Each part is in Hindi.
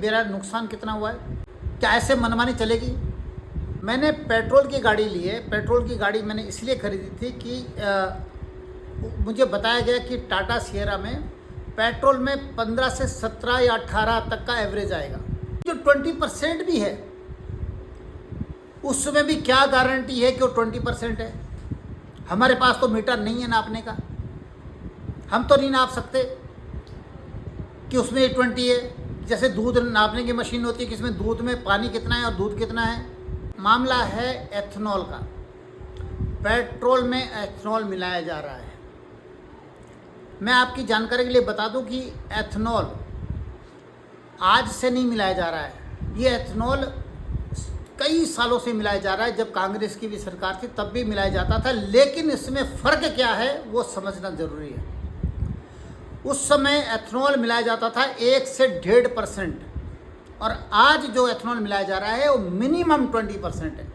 मेरा नुकसान कितना हुआ है, क्या ऐसे मनमानी चलेगी। मैंने पेट्रोल की गाड़ी ली है। पेट्रोल की गाड़ी मैंने इसलिए खरीदी थी कि मुझे बताया गया कि टाटा सियरा में पेट्रोल में 15 से 17 या 18 तक का एवरेज आएगा। जो 20% भी है उसमें भी क्या गारंटी है कि वो 20% है। हमारे पास तो मीटर नहीं है नापने का, हम तो नहीं नाप सकते कि उसमें 20 है। जैसे दूध नापने की मशीन होती है कि इसमें दूध में पानी कितना है और दूध कितना है। मामला है एथेनॉल का। पेट्रोल में एथेनॉल मिलाया जा रहा है। मैं आपकी जानकारी के लिए बता दूं कि एथेनॉल आज से नहीं मिलाया जा रहा है। ये एथेनॉल कई सालों से मिलाया जा रहा है। जब कांग्रेस की भी सरकार थी तब भी मिलाया जाता था, लेकिन इसमें फ़र्क क्या है वो समझना ज़रूरी है। उस समय एथेनॉल मिलाया जाता था 1 से 1.5%, और आज जो एथेनॉल मिलाया जा रहा है वो मिनिमम 20% है।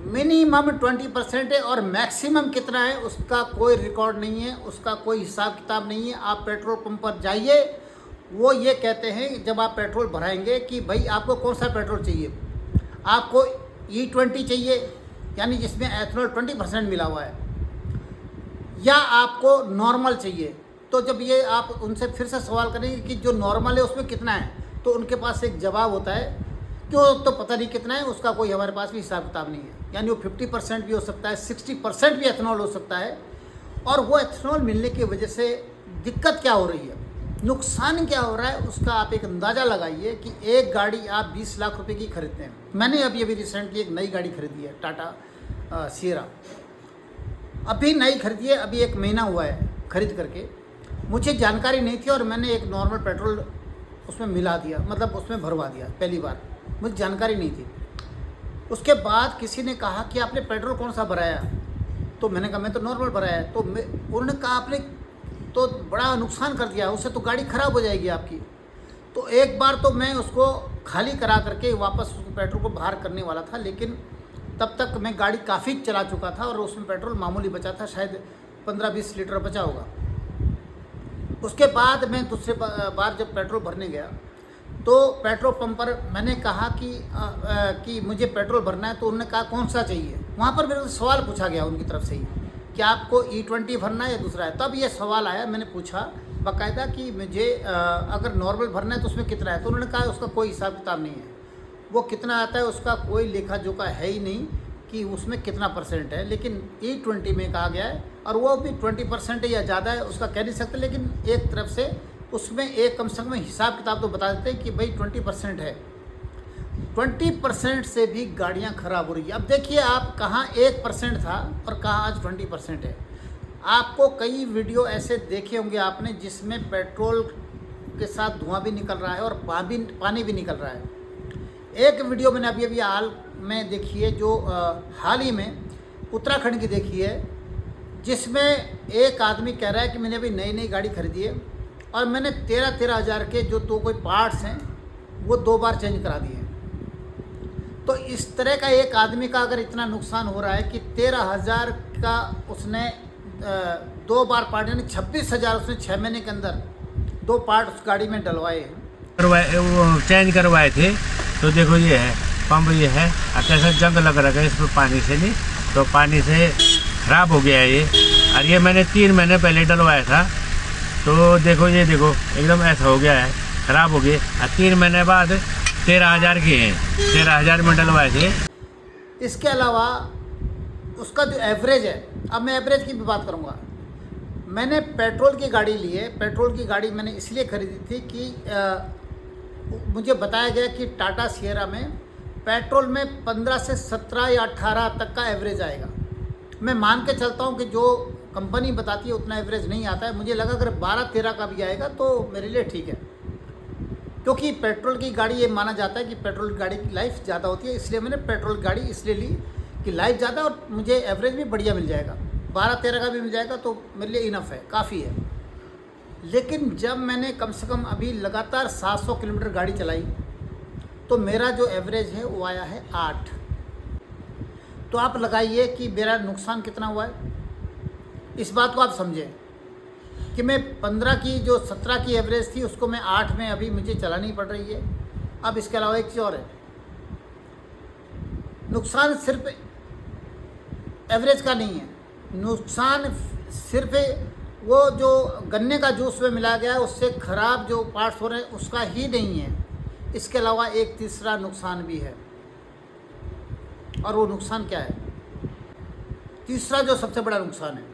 मिनिमम 20% है, और मैक्सिमम कितना है उसका कोई रिकॉर्ड नहीं है, उसका कोई हिसाब किताब नहीं है। आप पेट्रोल पंप पर जाइए, वो ये कहते हैं जब आप पेट्रोल भराएंगे कि भाई आपको कौन सा पेट्रोल चाहिए। आपको E20 चाहिए, यानी जिसमें एथेनॉल 20% मिला हुआ है, या आपको नॉर्मल चाहिए। तो जब ये आप उनसे फिर से सवाल करेंगे कि जो नॉर्मल है उसमें कितना है, तो उनके पास एक जवाब होता है कि वो तो पता नहीं कितना है, उसका कोई हमारे पास भी हिसाब किताब नहीं है। यानी वो 50% भी हो सकता है, 60% भी एथेनॉल हो सकता है। और वो एथेनॉल मिलने की वजह से दिक्कत क्या हो रही है, नुकसान क्या हो रहा है, उसका आप एक अंदाज़ा लगाइए कि एक गाड़ी आप 20 लाख रुपए की खरीदते हैं। मैंने अभी रिसेंटली एक नई गाड़ी खरीदी है, टाटा सियरा। अभी नई खरीदी है, अभी 1 महीना हुआ है खरीद करके। मुझे जानकारी नहीं थी और मैंने एक नॉर्मल पेट्रोल उसमें मिला दिया, मतलब उसमें भरवा दिया पहली बार। मुझे जानकारी नहीं थी। उसके बाद किसी ने कहा कि आपने पेट्रोल कौन सा भराया, तो मैंने कहा मैं तो नॉर्मल भराया है। तो उन्होंने कहा आपने तो बड़ा नुकसान कर दिया, उससे तो गाड़ी ख़राब हो जाएगी आपकी। तो एक बार तो मैं उसको खाली करा करके वापस उसको पेट्रोल को बाहर करने वाला था, लेकिन तब तक मैं गाड़ी काफ़ी चला चुका था और उसमें पेट्रोल मामूली बचा था, शायद 15-20 लीटर बचा होगा। उसके बाद मैं दूसरे बार जब पेट्रोल भरने गया तो पेट्रोल पंप पर मैंने कहा कि मुझे पेट्रोल भरना है। तो उन्होंने कहा कौन सा चाहिए। वहाँ पर मेरे को सवाल पूछा गया उनकी तरफ से ही कि आपको E20 भरना है या दूसरा है। तब ये सवाल आया, मैंने पूछा बाकायदा कि मुझे अगर नॉर्मल भरना है तो उसमें कितना है। तो उन्होंने कहा उसका कोई हिसाब किताब नहीं है, वो कितना आता है उसका कोई लेखा जोखा है ही नहीं कि उसमें कितना % है। लेकिन E20 में कहा गया है, और वो भी 20% है या ज़्यादा है उसका कह नहीं सकते, लेकिन एक तरफ से उसमें एक कम से कम हिसाब किताब तो बता देते हैं कि भाई 20% है। 20% से भी गाड़ियां ख़राब हो रही है। अब देखिए आप, कहाँ 1% था और कहाँ आज 20% है। आपको कई वीडियो ऐसे देखे होंगे आपने जिसमें पेट्रोल के साथ धुआं भी निकल रहा है और पानी भी निकल रहा है। एक वीडियो मैंने अभी हाल में देखी है, जो हाल ही में उत्तराखंड की देखी है, जिसमें एक आदमी कह रहा है कि मैंने अभी नई गाड़ी खरीदी है और मैंने 13 हज़ार के जो तो कोई पार्ट्स हैं वो 2 बार चेंज करा दिए। तो इस तरह का एक आदमी का अगर इतना नुकसान हो रहा है कि 13,000 का उसने 2 बार पार्ट, यानी 26,000 उसने 6 महीने के अंदर 2 पार्ट उस गाड़ी में डलवाए हैं, वो चेंज करवाए थे। तो देखो ये है पंप, ये है कैसा जंग लग रहा है इसमें पानी से, नहीं तो पानी से ख़राब हो गया है ये। और ये मैंने 3 महीने पहले डलवाया था, तो देखो ये देखो एकदम ऐसा हो गया है, ख़राब हो गए। और 3 महीने बाद 13,000 के हैं, 13,000 में डलवाए थे। इसके अलावा उसका जो एवरेज है, अब मैं एवरेज की भी बात करूँगा। मैंने पेट्रोल की गाड़ी ली है। पेट्रोल की गाड़ी मैंने इसलिए खरीदी थी कि मुझे बताया गया कि टाटा सियरा में पेट्रोल में 15 से 17 या 18 तक का एवरेज आएगा। मैं मान के चलता हूँ कि जो कंपनी बताती है उतना एवरेज नहीं आता है। मुझे लगा अगर 12-13 का भी आएगा तो मेरे लिए ठीक है, क्योंकि पेट्रोल की गाड़ी ये माना जाता है कि पेट्रोल की गाड़ी की लाइफ ज़्यादा होती है। इसलिए मैंने पेट्रोल की गाड़ी इसलिए ली कि लाइफ ज़्यादा और मुझे एवरेज भी बढ़िया मिल जाएगा। 12-13 का भी मिल जाएगा तो मेरे लिए इनफ है, काफ़ी है। लेकिन जब मैंने कम से कम अभी लगातार 700 किलोमीटर गाड़ी चलाई तो मेरा जो एवरेज है वो आया है 8। तो आप लगाइए कि मेरा नुकसान कितना हुआ है, इस बात को आप समझें। कि मैं 15 की जो 17 की एवरेज थी उसको मैं 8 में अभी मुझे चलानी पड़ रही है। अब इसके अलावा एक चीज़ और है, नुकसान सिर्फ एवरेज का नहीं है, नुकसान सिर्फ वो जो गन्ने का जूस में मिला गया है उससे ख़राब जो पार्ट्स हो रहे हैं उसका ही नहीं है, इसके अलावा एक तीसरा नुकसान भी है। और वो नुकसान क्या है? तीसरा जो सबसे बड़ा नुकसान है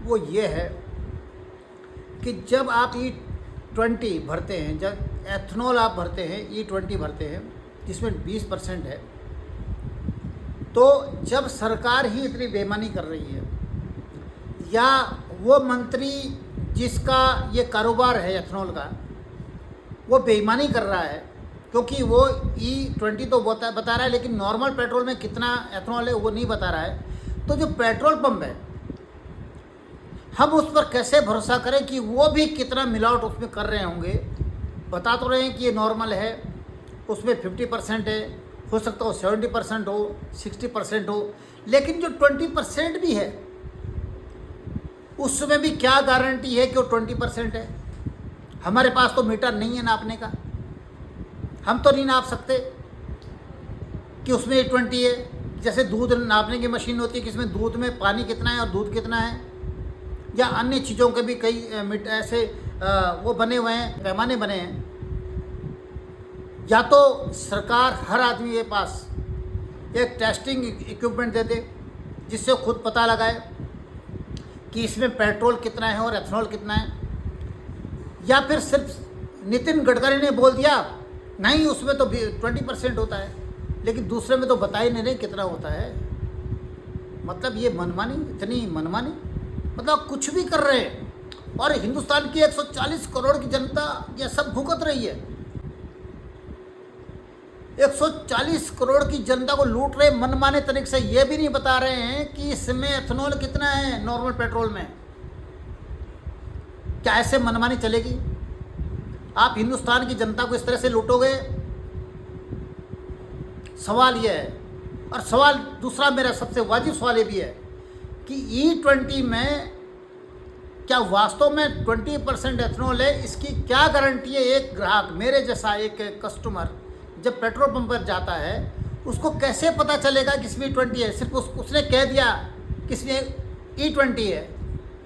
वो ये है कि जब आप E20 भरते हैं, जब एथनॉल आप भरते हैं, E20 भरते हैं जिसमें 20% है, तो जब सरकार ही इतनी बेईमानी कर रही है या वो मंत्री जिसका ये कारोबार है एथनॉल का वो बेईमानी कर रहा है, क्योंकि वो E20 तो बता रहा है लेकिन नॉर्मल पेट्रोल में कितना एथनॉल है वो नहीं बता रहा है, तो जो पेट्रोल पंप है हम उस पर कैसे भरोसा करें कि वो भी कितना मिलावट उसमें कर रहे होंगे। बता तो रहे हैं कि ये नॉर्मल है, उसमें 50% है, हो सकता हो 70% हो, 60% हो, लेकिन जो 20% भी है उसमें भी क्या गारंटी है कि वो 20% है? हमारे पास तो मीटर नहीं है नापने का, हम तो नहीं नाप सकते कि उसमें 20 है। जैसे दूध नापने की मशीन होती है कि इसमें दूध में पानी कितना है और दूध कितना है, या अन्य चीज़ों के भी कई ऐसे वो बने हुए हैं, पैमाने बने हैं। या तो सरकार हर आदमी के पास एक टेस्टिंग इक्विपमेंट दे दे जिससे खुद पता लगाए कि इसमें पेट्रोल कितना है और एथनॉल कितना है, या फिर सिर्फ नितिन गडकरी ने बोल दिया नहीं उसमें तो 20% होता है लेकिन दूसरे में तो बता ही नहीं रहे कितना होता है। मतलब ये मनमानी, इतनी मनमानी, मतलब कुछ भी कर रहे हैं और हिंदुस्तान की 140 करोड़ की जनता ये सब भुगत रही है। 140 करोड़ की जनता को लूट रहे मनमाने तरीके से, ये भी नहीं बता रहे हैं कि इसमें एथनॉल कितना है नॉर्मल पेट्रोल में। क्या ऐसे मनमानी चलेगी? आप हिंदुस्तान की जनता को इस तरह से लूटोगे? सवाल यह है। और सवाल दूसरा मेरा सबसे वाजिब सवाल ये भी है कि E20 में क्या वास्तव में 20% एथनॉल है? इसकी क्या गारंटी है? एक ग्राहक मेरे जैसा एक कस्टमर जब पेट्रोल पंप पर जाता है उसको कैसे पता चलेगा कि इसमें 20 है? सिर्फ उसने कह दिया कि इसमें E20 है,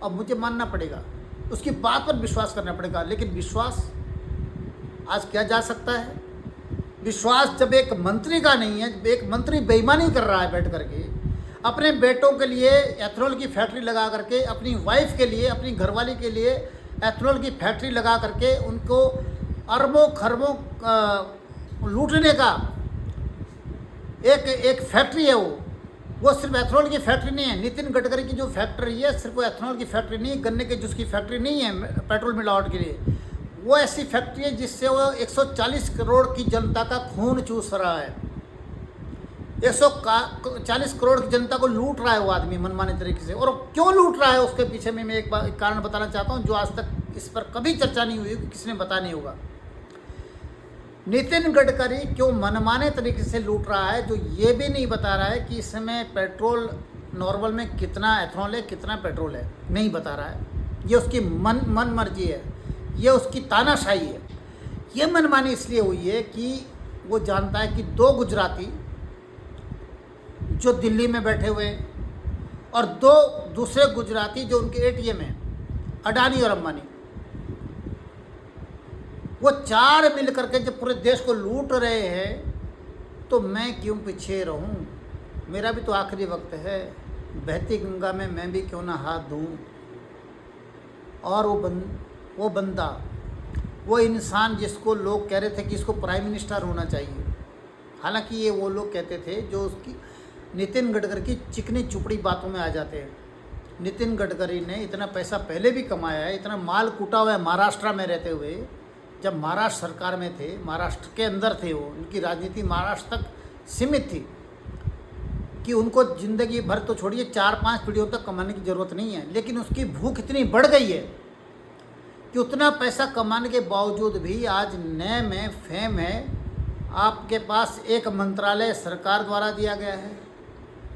अब मुझे मानना पड़ेगा, उसकी बात पर विश्वास करना पड़ेगा। लेकिन विश्वास आज किया जा सकता है? विश्वास जब एक मंत्री का नहीं है, एक मंत्री बेईमानी कर रहा है बैठ करके, अपने बेटों के लिए एथनॉल की फैक्ट्री लगा करके, अपनी वाइफ के लिए, अपनी घरवाली के लिए एथनॉल की फैक्ट्री लगा करके उनको अरबों खरबों लूटने का एक फैक्ट्री है। वो सिर्फ एथनॉल की फैक्ट्री नहीं है। नितिन गडकरी की जो फैक्ट्री है सिर्फ वो एथनॉल की फैक्ट्री नहीं है, गन्ने के जूस की फैक्ट्री नहीं है पेट्रोल मिलावट के लिए। वो ऐसी फैक्ट्री है जिससे वो 140 करोड़ की जनता का खून चूस रहा है। 140 करोड़ की जनता को लूट रहा है वो आदमी मनमाने तरीके से। और क्यों लूट रहा है उसके पीछे में मैं एक कारण बताना चाहता हूँ जो आज तक इस पर कभी चर्चा नहीं हुई, किसी ने बता नहीं होगा। नितिन गडकरी क्यों मनमाने तरीके से लूट रहा है, जो ये भी नहीं बता रहा है कि इसमें पेट्रोल नॉर्मल में कितना एथनॉल है, कितना पेट्रोल है, नहीं बता रहा है। ये उसकी मन मर्जी है, ये उसकी तानाशाही है। ये मनमानी इसलिए हुई है कि वो जानता है कि 2 गुजराती जो दिल्ली में बैठे हुए हैं और 2 दूसरे गुजराती जो उनके ATM हैं, अडानी और अंबानी, वो 4 मिल करके जब पूरे देश को लूट रहे हैं तो मैं क्यों पीछे रहूं? मेरा भी तो आखिरी वक्त है, बहती गंगा में मैं भी क्यों ना हाथ दूं। और वो बंदा, वो इंसान जिसको लोग कह रहे थे कि इसको प्राइम मिनिस्टर होना चाहिए, हालांकि ये वो लोग कहते थे जो उसकी नितिन गडकरी की चिकनी चुपड़ी बातों में आ जाते हैं। नितिन गडकरी ने इतना पैसा पहले भी कमाया है, इतना माल कूटा हुआ है महाराष्ट्र में रहते हुए। जब महाराष्ट्र सरकार में थे, महाराष्ट्र के अंदर थे वो, उनकी राजनीति महाराष्ट्र तक सीमित थी कि उनको ज़िंदगी भर तो छोड़िए 4-5 पीढ़ियों तक कमाने की ज़रूरत नहीं है। लेकिन उसकी भूख इतनी बढ़ गई है कि उतना पैसा कमाने के बावजूद भी आज नए में फेम है। आपके पास एक मंत्रालय सरकार द्वारा दिया गया है,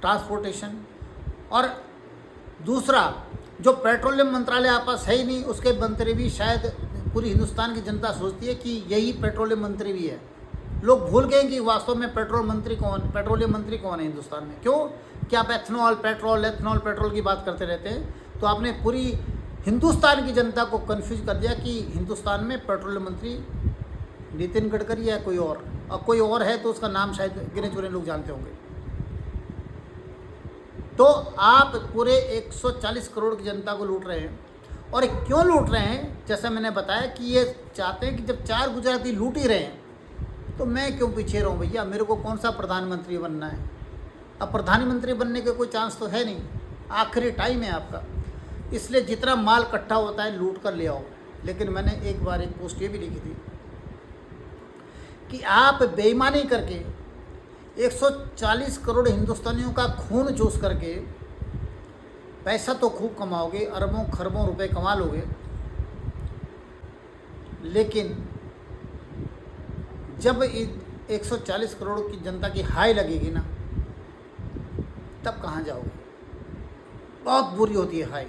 ट्रांसपोर्टेशन, और दूसरा जो पेट्रोलियम मंत्रालय आपके पास है ही नहीं, उसके मंत्री भी शायद पूरी हिंदुस्तान की जनता सोचती है कि यही पेट्रोलियम मंत्री भी है। लोग भूल गए कि वास्तव में पेट्रोलियम मंत्री कौन है हिंदुस्तान में। क्यों कि आप एथनॉल पेट्रोल की बात करते रहते हैं, तो आपने पूरी हिंदुस्तान की जनता को कंफ्यूज कर दिया कि हिंदुस्तान में पेट्रोलियम मंत्री नितिन गडकरी है कोई और कोई और है तो उसका नाम शायद गिने चुने लोग जानते होंगे। तो आप पूरे 140 करोड़ की जनता को लूट रहे हैं। और क्यों लूट रहे हैं? जैसा मैंने बताया कि ये चाहते हैं कि जब 4 गुजराती लूट ही रहे हैं तो मैं क्यों पीछे रहूं भैया, मेरे को कौन सा प्रधानमंत्री बनना है। अब प्रधानमंत्री बनने के कोई चांस तो है नहीं, आखिरी टाइम है आपका, इसलिए जितना माल इकट्ठा होता है लूट कर ले आओ। लेकिन मैंने एक बार एक पोस्ट ये भी लिखी थी कि आप बेईमानी करके 140 करोड़ हिंदुस्तानियों का खून चूस करके पैसा तो खूब कमाओगे, अरबों खरबों रुपए कमा लोगे, लेकिन जब 140 करोड़ की जनता की हाय लगेगी ना, तब कहाँ जाओगे। बहुत बुरी होती है हाय।